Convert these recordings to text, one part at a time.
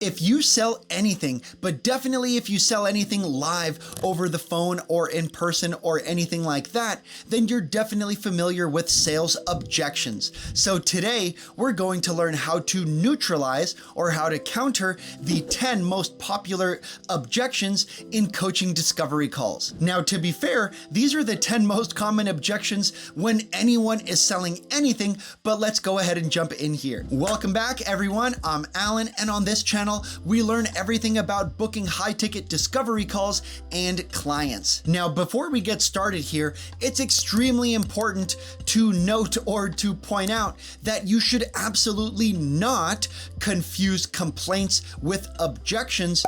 If you sell anything, but definitely if you sell anything live over the phone or in person or anything like that, then you're definitely familiar with sales objections. So today we're going to learn how to neutralize or how to counter the 10 most popular objections in coaching discovery calls. Now, to be fair, these are the 10 most common objections when anyone is selling anything, but let's go ahead and jump in here. Welcome back, everyone. I'm Alan, and on this channel, we learn everything about booking high-ticket discovery calls and clients. Now, before we get started here, it's extremely important to note or to point out that you should absolutely not confuse complaints with objections,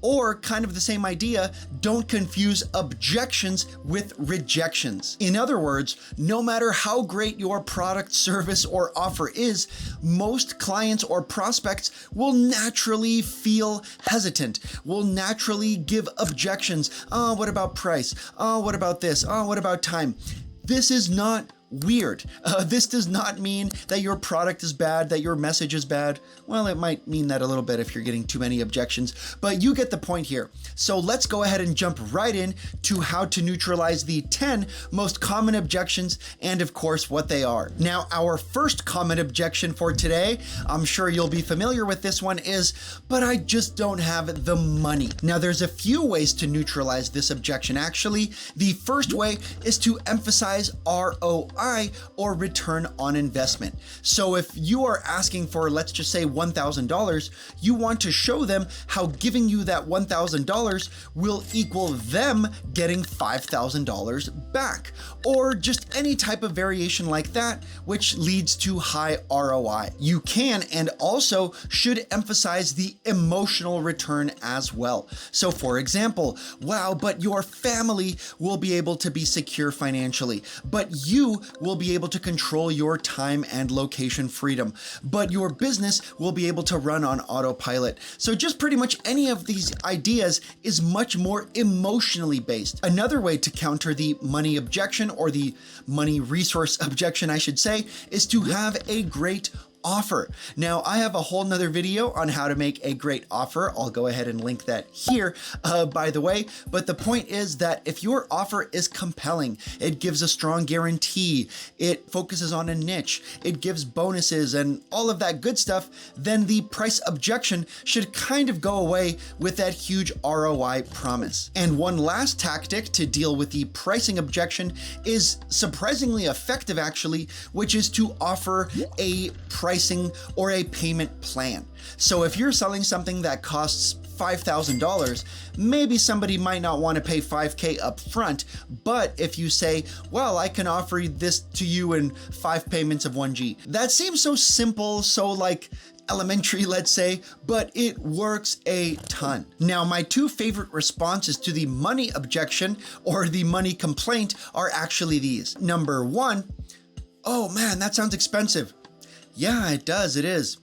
or kind of the same idea, don't confuse objections with rejections. In other words, no matter how great your product, service, or offer is, most clients or prospects will naturally feel hesitant, will naturally give objections. Oh, what about price? Oh, what about this? Oh, what about time? This is not weird. This does not mean that your product is bad, that your message is bad. Well, it might mean that a little bit if you're getting too many objections, but you get the point here. So let's go ahead and jump right in to how to neutralize the 10 most common objections and of course what they are. Now, our first common objection for today, I'm sure you'll be familiar with this one, is, but I just don't have the money. Now, there's a few ways to neutralize this objection actually. The first way is to emphasize ROI, or return on investment. So if you are asking for, let's just say $1,000, you want to show them how giving you that $1,000 will equal them getting $5,000 back, or just any type of variation like that, which leads to high ROI. You can and also should emphasize the emotional return as well. So for example, wow, but your family will be able to be secure financially, but you will be able to control your time and location freedom, but your business will be able to run on autopilot. So just pretty much any of these ideas is much more emotionally based. Another way to counter the money objection, or the money resource objection, I should say, is to have a great offer. Now, I have a whole nother video on how to make a great offer. I'll go ahead and link that here, by the way. But the point is that if your offer is compelling, it gives a strong guarantee, it focuses on a niche, it gives bonuses and all of that good stuff, then the price objection should kind of go away with that huge ROI promise. And one last tactic to deal with the pricing objection is surprisingly effective actually, which is to offer a pricing or a payment plan. So if you're selling something that costs $5,000, maybe somebody might not want to pay $5K up front, but if you say, well, I can offer this to you in 5 payments of $1G, that seems so simple, so like elementary, let's say, but it works a ton. Now, my two favorite responses to the money objection or the money complaint are actually these. Number one, oh man, that sounds expensive. Yeah, it does, it is.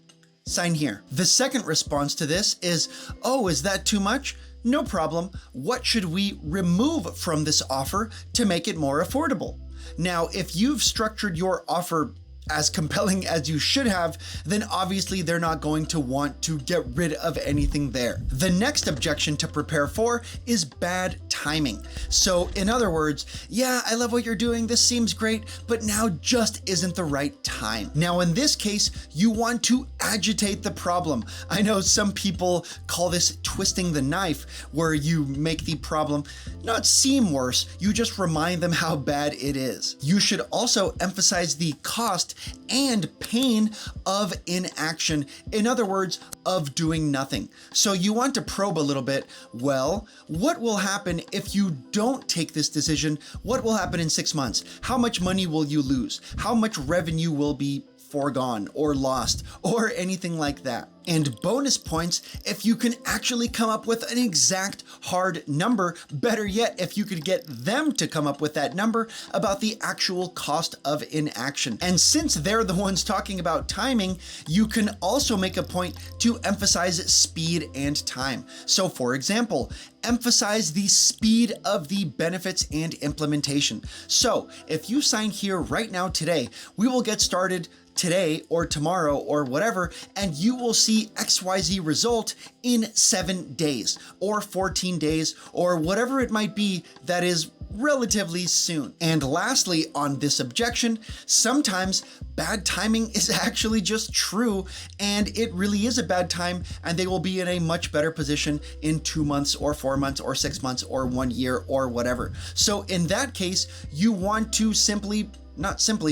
Sign here. The second response to this is, oh, is that too much? No problem. What should we remove from this offer to make it more affordable? Now, if you've structured your offer as compelling as you should have, then obviously they're not going to want to get rid of anything there. The next objection to prepare for is bad timing. So in other words, yeah, I love what you're doing, this seems great, but now just isn't the right time. Now in this case, you want to agitate the problem. I know some people call this twisting the knife, where you make the problem not seem worse, you just remind them how bad it is. You should also emphasize the cost and pain of inaction. In other words, of doing nothing. So you want to probe a little bit. Well, what will happen if you don't take this decision? What will happen in 6 months? How much money will you lose? How much revenue will be foregone or lost or anything like that? And bonus points if you can actually come up with an exact hard number. Better yet, if you could get them to come up with that number about the actual cost of inaction. And since they're the ones talking about timing, you can also make a point to emphasize speed and time. So for example, emphasize the speed of the benefits and implementation. So if you sign here right now today, we will get started today or tomorrow or whatever, and you will see XYZ result in 7 days or 14 days or whatever it might be that is relatively soon. And lastly, on this objection, sometimes bad timing is actually just true, and it really is a bad time, and they will be in a much better position in 2 months or 4 months or 6 months or 1 year or whatever. So in that case, you want to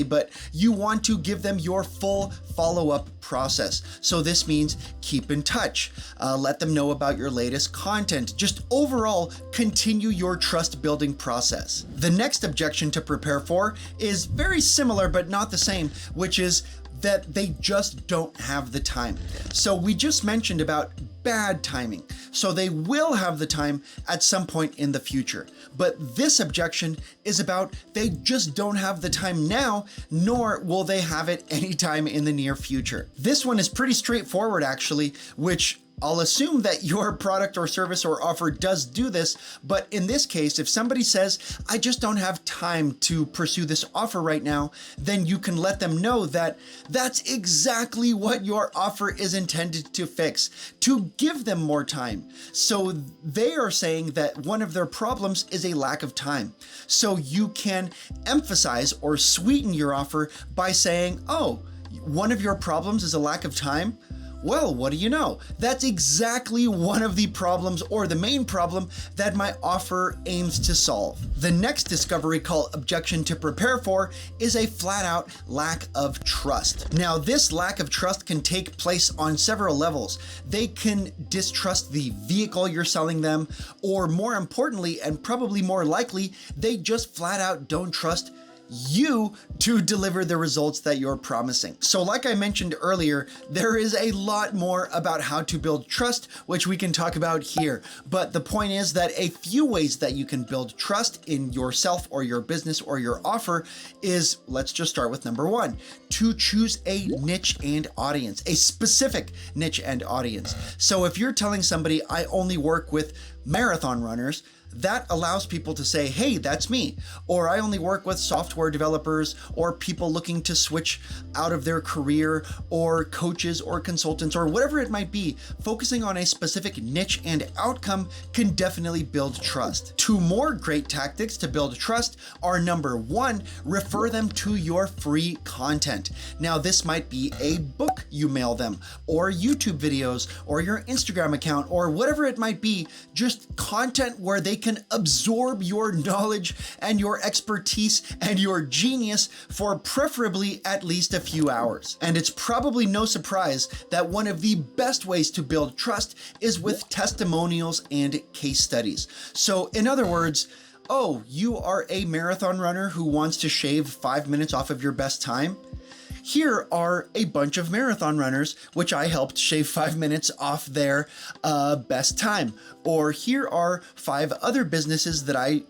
but you want to give them your full follow-up process. So this means keep in touch, let them know about your latest content, just overall continue your trust building process. The next objection to prepare for is very similar but not the same, which is that they just don't have the time. So we just mentioned about bad timing. So they will have the time at some point in the future. But this objection is about they just don't have the time now, nor will they have it anytime in the near future. This one is pretty straightforward actually, which I'll assume that your product or service or offer does do this, but in this case, if somebody says, I just don't have time to pursue this offer right now, then you can let them know that that's exactly what your offer is intended to fix, to give them more time. So they are saying that one of their problems is a lack of time. So you can emphasize or sweeten your offer by saying, oh, one of your problems is a lack of time? Well, what do you know? That's exactly one of the problems or the main problem that my offer aims to solve. The next discovery call objection to prepare for is a flat out lack of trust. Now, this lack of trust can take place on several levels. They can distrust the vehicle you're selling them, or more importantly, and probably more likely, they just flat out don't trust you to deliver the results that you're promising. So like I mentioned earlier, there is a lot more about how to build trust, which we can talk about here. But the point is that a few ways that you can build trust in yourself or your business or your offer is, let's just start with number one, to choose a niche and audience, a specific niche and audience. So if you're telling somebody, I only work with marathon runners, that allows people to say, hey, that's me. Or I only work with software developers or people looking to switch out of their career, or coaches or consultants or whatever it might be. Focusing on a specific niche and outcome can definitely build trust. Two more great tactics to build trust are number one, refer them to your free content. Now, this might be a book you mail them, or YouTube videos, or your Instagram account, or whatever it might be, just content where they can absorb your knowledge and your expertise and your genius for preferably at least a few hours. And it's probably no surprise that one of the best ways to build trust is with testimonials and case studies. So in other words, oh, you are a marathon runner who wants to shave 5 minutes off of your best time? Here are a bunch of marathon runners which I helped shave 5 minutes off their best time. Or here are 5 other businesses that I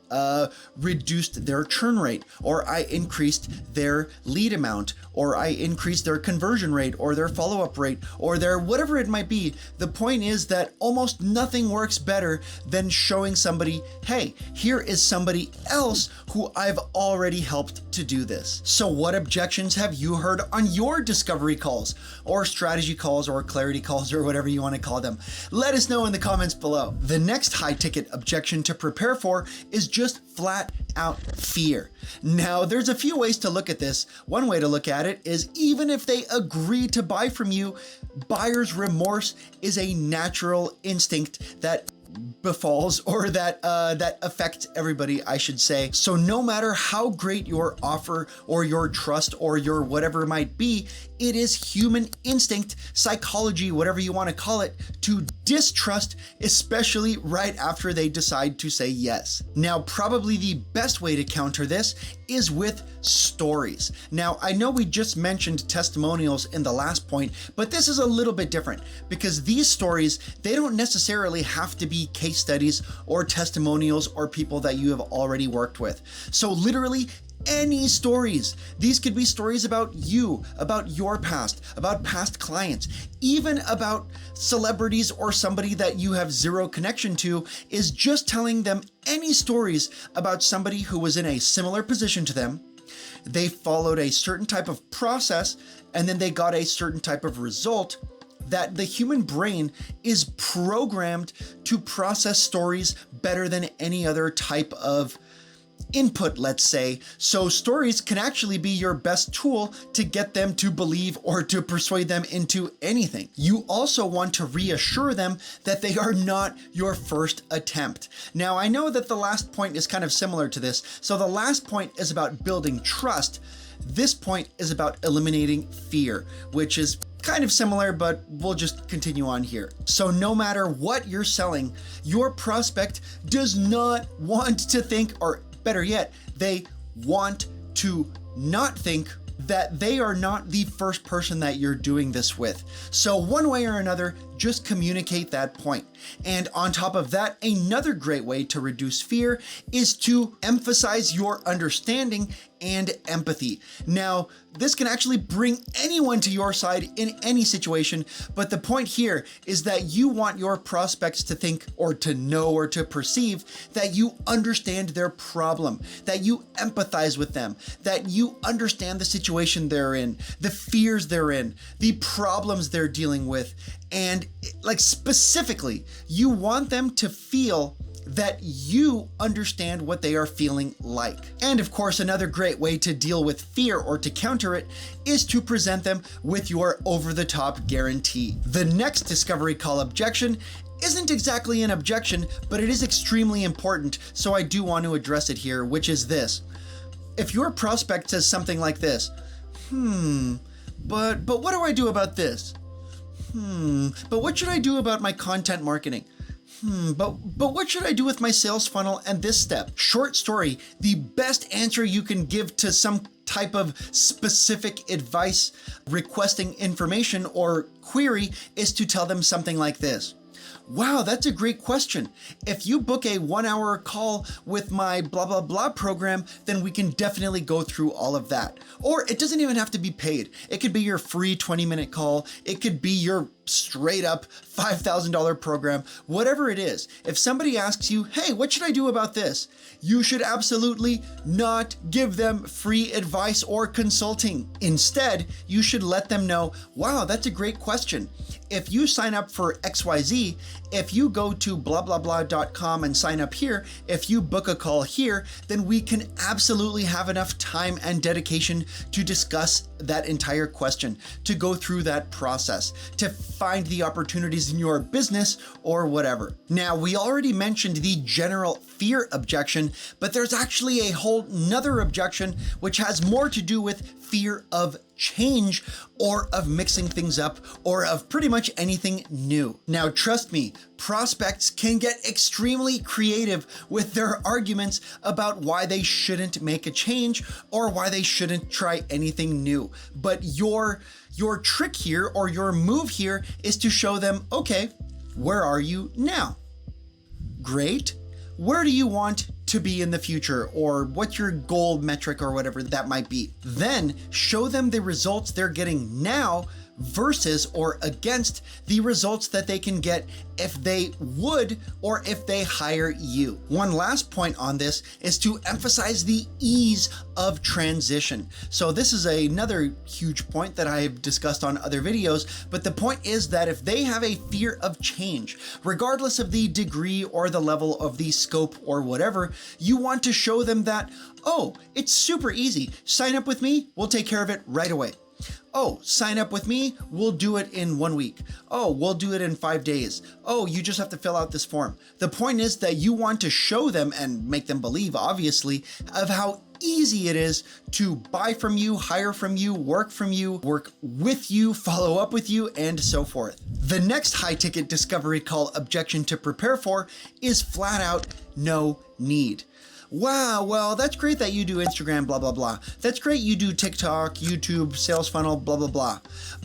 reduced their churn rate, or I increased their lead amount, or I increased their conversion rate, or their follow-up rate, or their whatever it might be. The point is that almost nothing works better than showing somebody, hey, here is somebody else who I've already helped to do this. So what objections have you heard on your discovery calls, or strategy calls, or clarity calls, or whatever you want to call them? Let us know in the comments below. The next high-ticket objection to prepare for is just flat out fear. Now, there's a few ways to look at this. One way to look at it is even if they agree to buy from you, buyer's remorse is a natural instinct that befalls, or that affects everybody, I should say. So no matter how great your offer or your trust or your whatever might be, it is human instinct, psychology, whatever you want to call it, to distrust, especially right after they decide to say yes. Now, probably the best way to counter this is with stories. Now, I know we just mentioned testimonials in the last point, but this is a little bit different because these stories, they don't necessarily have to be case studies or testimonials or people that you have already worked with. So literally any stories. These could be stories about you, about your past, about past clients, even about celebrities or somebody that you have zero connection to, is just telling them any stories about somebody who was in a similar position to them, They followed a certain type of process, and then they got a certain type of result, that the human brain is programmed to process stories better than any other type of input, let's say. So stories can actually be your best tool to get them to believe or to persuade them into anything. You also want to reassure them that they are not your first attempt. Now, I know that the last point is kind of similar to this. So the last point is about building trust. This point is about eliminating fear, which is kind of similar, but we'll just continue on here. So no matter what you're selling, your prospect does not want to think, or better yet, they want to not think that they are not the first person that you're doing this with. So one way or another, just communicate that point. And on top of that, another great way to reduce fear is to emphasize your understanding and empathy. Now, this can actually bring anyone to your side in any situation, but the point here is that you want your prospects to think or to know or to perceive that you understand their problem, that you empathize with them, that you understand the situation they're in, the fears they're in, the problems they're dealing with, and like specifically, you want them to feel that you understand what they are feeling like. And of course, another great way to deal with fear or to counter it is to present them with your over-the-top guarantee. The next discovery call objection isn't exactly an objection, but it is extremely important, so I do want to address it here, which is this. If your prospect says something like this, but what do I do about this? But what should I do about my content marketing? But what should I do with my sales funnel and this step? Short story, the best answer you can give to some type of specific advice requesting information or query is to tell them something like this. Wow, that's a great question. If you book a 1-hour call with my blah, blah, blah program, then we can definitely go through all of that. Or it doesn't even have to be paid. It could be your free 20-minute call. It could be your straight up $5,000 program, whatever it is. If somebody asks you, hey, what should I do about this? You should absolutely not give them free advice or consulting. Instead, you should let them know, wow, that's a great question. If you sign up for XYZ, if you go to blah and sign up here, if you book a call here, then we can absolutely have enough time and dedication to discuss that entire question, to go through that process, to find the opportunities in your business or whatever. Now, we already mentioned the general fear objection, but there's actually a whole nother objection which has more to do with fear of change or of mixing things up or of pretty much anything new. Now, trust me, prospects can get extremely creative with their arguments about why they shouldn't make a change or why they shouldn't try anything new. But your trick here or your move here is to show them, okay, where are you now? Great. Where do you want to be in the future, or what's your goal metric or whatever that might be? Then show them the results they're getting now versus or against the results that they can get if they would or if they hire you. One last point on this is to emphasize the ease of transition. So this is another huge point that I've discussed on other videos, but the point is that if they have a fear of change, regardless of the degree or the level of the scope or whatever, you want to show them that, oh, it's super easy. Sign up with me, we'll take care of it right away. Oh, sign up with me, we'll do it in 1 week. Oh, we'll do it in 5 days. Oh, you just have to fill out this form. The point is that you want to show them and make them believe, obviously, of how easy it is to buy from you, hire from you, work with you, follow up with you, and so forth. The next high-ticket discovery call objection to prepare for is flat out no need. Wow, well, that's great that you do Instagram, blah, blah, blah. That's great you do TikTok, YouTube, sales funnel, blah, blah, blah.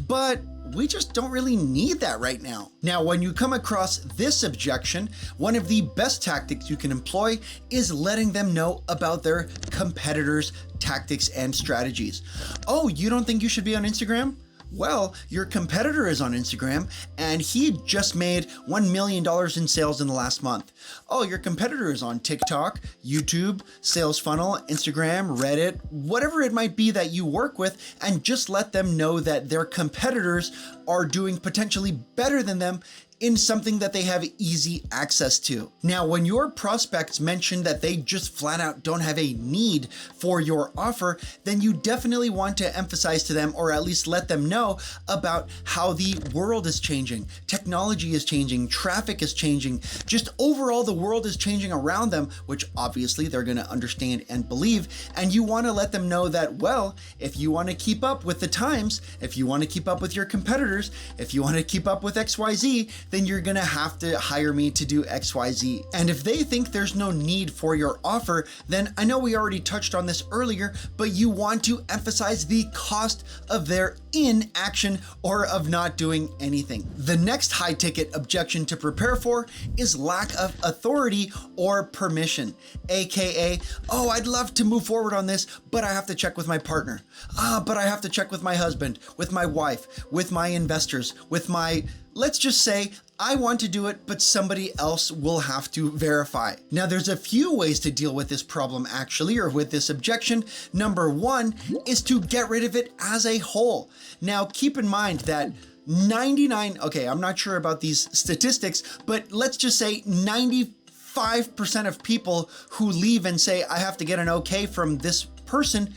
But we just don't really need that right now. Now, when you come across this objection, one of the best tactics you can employ is letting them know about their competitors' tactics and strategies. Oh, you don't think you should be on Instagram? Well, your competitor is on Instagram and he just made $1 million in sales in the last month. Oh, your competitor is on TikTok, YouTube, Sales Funnel, Instagram, Reddit, whatever it might be that you work with, and just let them know that their competitors are doing potentially better than them in something that they have easy access to. Now, when your prospects mention that they just flat out don't have a need for your offer, then you definitely want to emphasize to them, or at least let them know about how the world is changing. Technology is changing, traffic is changing, just overall the world is changing around them, which obviously they're gonna understand and believe. And you wanna let them know that, well, if you wanna keep up with the times, if you wanna keep up with your competitors, if you wanna keep up with XYZ, then you're gonna have to hire me to do XYZ. And if they think there's no need for your offer, then I know we already touched on this earlier, but you want to emphasize the cost of their inaction or of not doing anything. The next high ticket objection to prepare for is lack of authority or permission, AKA, oh, I'd love to move forward on this, but I have to check with my partner. But I have to check with my husband, with my wife, with my investors, with my, let's just say, I want to do it, but somebody else will have to verify. Now, there's a few ways to deal with this problem actually, or with this objection. Number one is to get rid of it as a whole. Now, keep in mind that I'm not sure about these statistics, but let's just say 95% of people who leave and say, I have to get an okay from this person,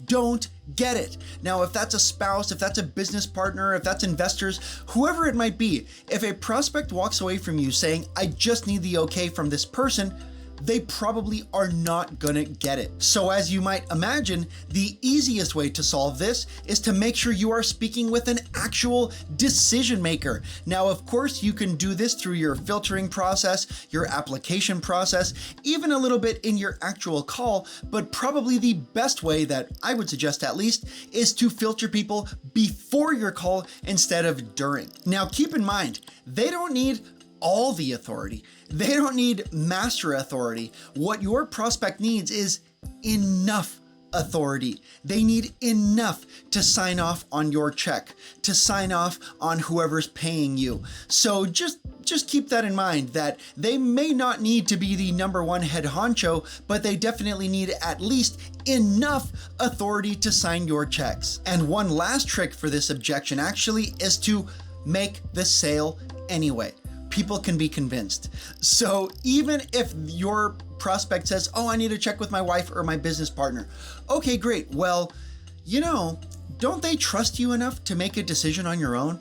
don't get it. Now, if that's a spouse, if that's a business partner, if that's investors, whoever it might be, if a prospect walks away from you saying, I just need the okay from this person, they probably are not gonna get it. So as you might imagine, the easiest way to solve this is to make sure you are speaking with an actual decision maker. Now, of course, you can do this through your filtering process, your application process, even a little bit in your actual call, but probably the best way that I would suggest at least is to filter people before your call instead of during. Now, keep in mind, they don't need all the authority. They don't need master authority. What your prospect needs is enough authority. They need enough to sign off on your check, to sign off on whoever's paying you. So just keep that in mind, that they may not need to be the number one head honcho, but they definitely need at least enough authority to sign your checks. And one last trick for this objection actually is to make the sale anyway. People can be convinced. So even if your prospect says, oh, I need to check with my wife or my business partner. Okay, great. Well, don't they trust you enough to make a decision on your own?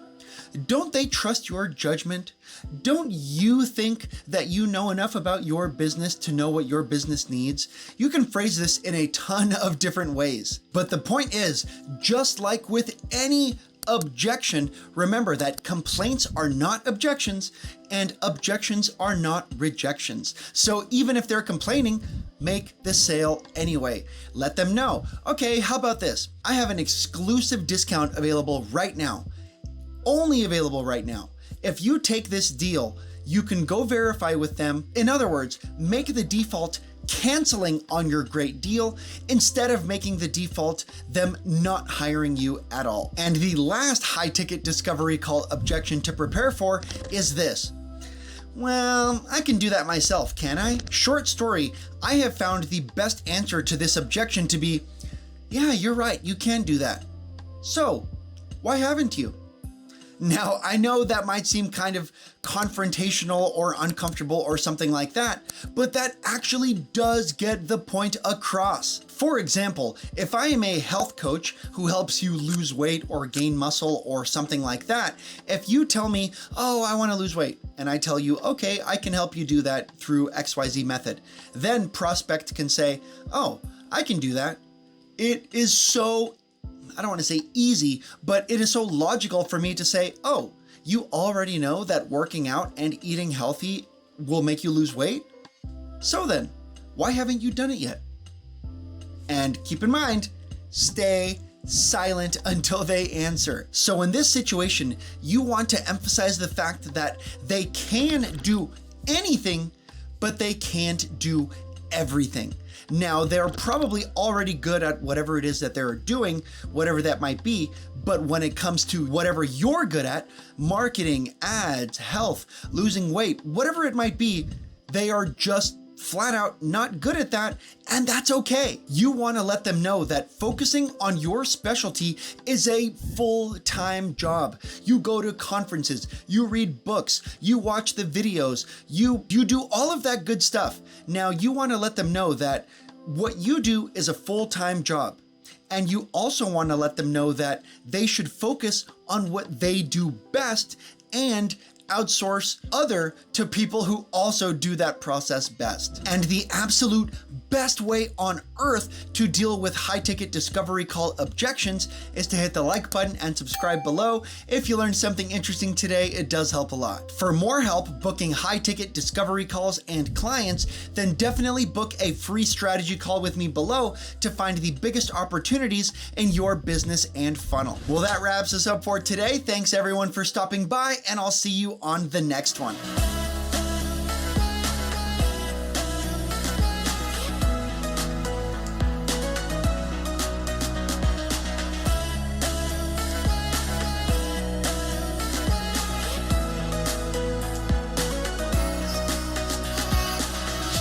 Don't they trust your judgment? Don't you think that you know enough about your business to know what your business needs? You can phrase this in a ton of different ways. But the point is, just like with any objection, remember that complaints are not objections and objections are not rejections. So even if they're complaining, make the sale anyway. Let them know, okay, how about this? I have an exclusive discount available right now, only available right now. If you take this deal, you can go verify with them. In other words, make the default canceling on your great deal instead of making the default them not hiring you at all. And the last high ticket discovery call objection to prepare for is this. Well, I can do that myself, can I? Short story, I have found the best answer to this objection to be, yeah, you're right, you can do that. So, why haven't you? Now, I know that might seem kind of confrontational or uncomfortable or something like that, but that actually does get the point across. For example, if I am a health coach who helps you lose weight or gain muscle or something like that, if you tell me, oh, I want to lose weight, and I tell you, okay, I can help you do that through XYZ method, then prospect can say, oh, I can do that. It is so I don't want to say easy, but it is so logical for me to say, oh, you already know that working out and eating healthy will make you lose weight? So then, why haven't you done it yet? And keep in mind, stay silent until they answer. So in this situation, you want to emphasize the fact that they can do anything, but they can't do everything. Now, they're probably already good at whatever it is that they're doing, whatever that might be, but when it comes to whatever you're good at, marketing, ads, health, losing weight, whatever it might be, they are just flat out not good at that, and that's okay. You want to let them know that focusing on your specialty is a full-time job. You go to conferences, you read books, you watch the videos, you do all of that good stuff. Now, you want to let them know that what you do is a full-time job. And you also want to let them know that they should focus on what they do best and outsource other to people who also do that process best. And the absolute best way on earth to deal with high-ticket discovery call objections is to hit the like button and subscribe below. If you learned something interesting today, it does help a lot. For more help booking high-ticket discovery calls and clients, then definitely book a free strategy call with me below to find the biggest opportunities in your business and funnel. Well, that wraps us up for today. Thanks everyone for stopping by, and I'll see you on the next one.